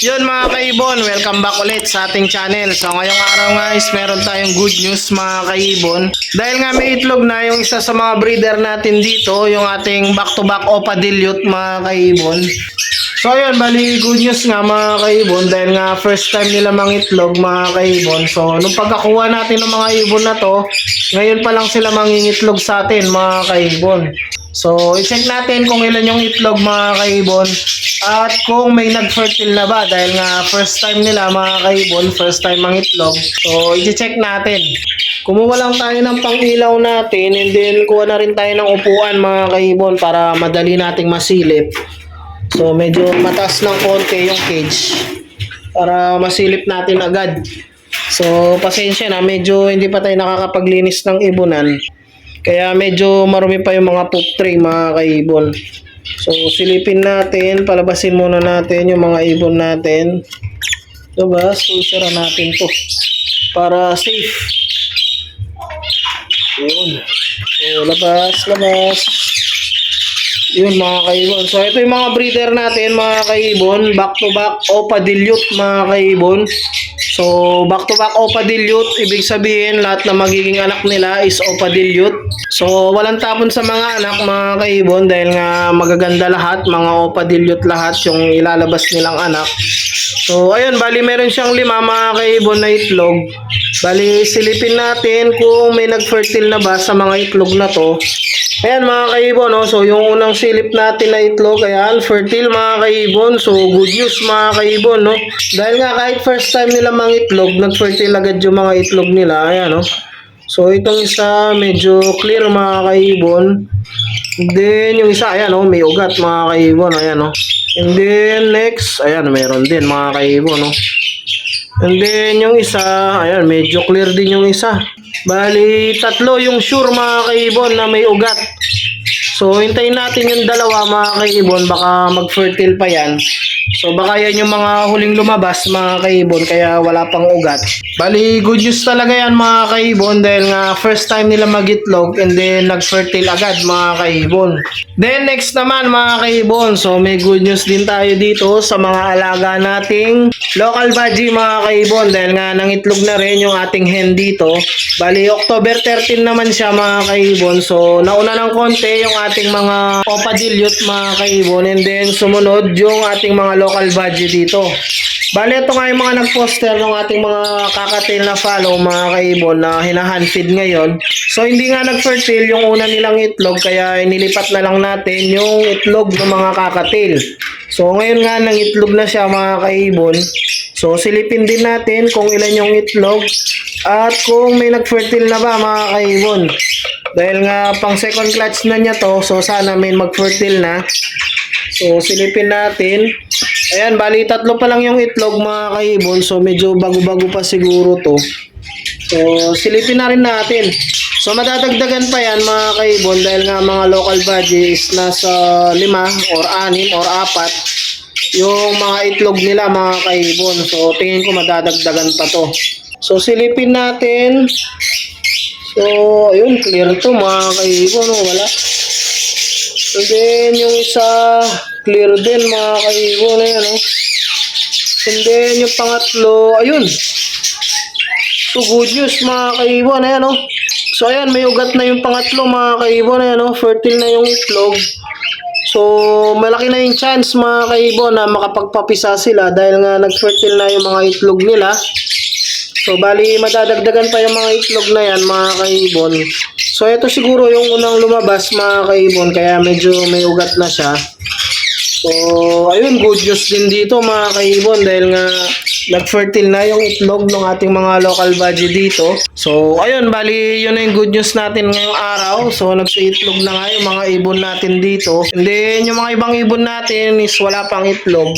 Yun mga kaibon, welcome back ulit sa ating channel. So ngayong araw guys, meron tayong good news mga kaibon. Dahil nga may itlog na yung isa sa mga breeder natin dito, yung ating back-to-back Opa Dilute mga kaibon. So ayun, bali good news nga mga kaibon dahil nga first time nila mangitlog mga kaibon. So nung pagkakuha natin ng mga ibon na to, ngayon pa lang sila mangingitlog sa atin mga kaibon. So i-check natin kung ilan yung itlog mga kaibon at kung may nag-fertile na ba dahil nga first time nila mga kaibon, first time mangitlog. So i-check natin. Kumuha lang tayo ng pang-ilaw natin and then kuha na rin tayo ng upuan mga kaibon para madali nating masilip. So medyo mataas ng konti yung cage para masilip natin agad. So pasensya na, medyo hindi pa tayo nakakapaglinis ng ibunan. Kaya medyo marumi pa yung mga poop tray mga kaibon. So silipin natin, palabasin muna natin yung mga ibon natin. Diba? Susura natin to para safe. Yun. So labas. Yun mga kaibon. So ito yung mga breeder natin mga kaibon. Back to back Opa Dilute mga kaibon. So back to back Opa Dilute, ibig sabihin lahat na magiging anak nila is Opa Dilute. So walang tapon sa mga anak mga kaibon dahil nga magaganda lahat, mga Opa Dilute lahat yung ilalabas nilang anak. So ayun, bali meron siyang 5 mga kaibon na itlog. Bali silipin natin kung may nag-fertile na ba sa mga itlog na to. Ayan mga kaibon, no? So yung unang silip natin na itlog, ayan, fertile mga kaibon. So good news mga kaibon, no? Dahil nga kahit first time nila mangitlog, nag-fertile agad yung mga itlog nila, ayan, no? So itong isa medyo clear mga kaibon. Then yung isa, ayan, no? May ugat mga kaibon, ayan, no? And then next, ayan, meron din mga kaibon, no? And then yung isa, ayan, medyo clear din yung isa. Bali, 3 yung sure mga kaibon na may ugat. So, hintayin natin yung dalawa mga kaibon, baka mag-fertile pa yan. So, baka yan yung mga huling lumabas mga kaibon, kaya wala pang ugat. Bali, good news talaga yan mga kaibon dahil nga first time nila mag-itlog and then nag-fertile agad mga kaibon. Then, next naman mga kaibon, so may good news din tayo dito sa mga alaga nating local budgie mga kaibon dahil nga nangitlog na rin yung ating hen dito. Bali, October 13 naman siya mga kaibon. So, nauna ng konti yung ating mga Opa Dilute mga kaibon and then sumunod yung ating mga local budgie dito. Bali, ito nga yung mga nag-poster ng ating mga kakatail na follow mga kaibon na hinahandfeed ngayon. So, hindi nga nag-fertile yung una nilang itlog kaya inilipat na lang natin yung itlog ng mga kakatail. So, ngayon nga nangitlog na siya mga kaibon. So, silipin din natin kung ilan yung itlog at kung may nag-fertile na ba mga kaibon. Dahil nga pang second clutch na niya to, so sana may mag-fertile na. So, silipin natin. Ayan, bali 3 pa lang yung itlog mga kaibon. So, medyo bago-bago pa siguro to. So, silipin na rin natin. So, madadagdagan pa yan mga kaibon dahil nga mga local budgie is nasa 5 or 6 or 4 yung mga itlog nila mga kaibon. So, tingin ko madadagdagan pa to. So, silipin natin. So, ayun, clear to mga kaibon. Wala. And then, yung isa, clear din mga kaibon. Ayan, oh. And then, yung pangatlo, ayun. So, good news mga kaibon. Ayan, oh. So, ayan, may ugat na yung pangatlo mga kaibon. Ayan, oh. Fertile na yung itlog. So, malaki na yung chance mga kaibon na makapagpapisa sila dahil nga nag-fertile na yung mga itlog nila. So, bali, madadagdagan pa yung mga itlog na yan mga kaibon. So, ito siguro yung unang lumabas mga kaibon kaya medyo may ugat na siya. So, ayun, good news din dito mga kaibon dahil nga nag-fertile na yung itlog ng ating mga local budgie dito. So, ayun, bali, yun na yung good news natin ngayong araw. So, nagsa-itlog na nga yung mga ibon natin dito. And then, yung mga ibang ibon natin is wala pang itlog.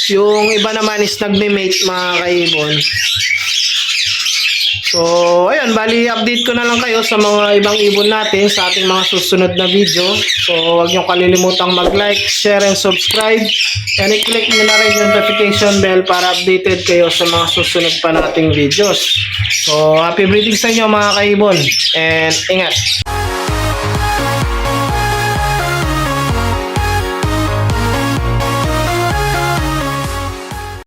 Yung iba naman is nagme-mate mga kaibon. So, ayun, bali update ko na lang kayo sa mga ibang ibon natin sa ating mga susunod na video. So, huwag niyo kalilimutang mag-like, share, and subscribe. And i-click niyo na rin yung notification bell para updated kayo sa mga susunod pa nating videos. So, happy breeding sa inyo mga kaibon. And ingat!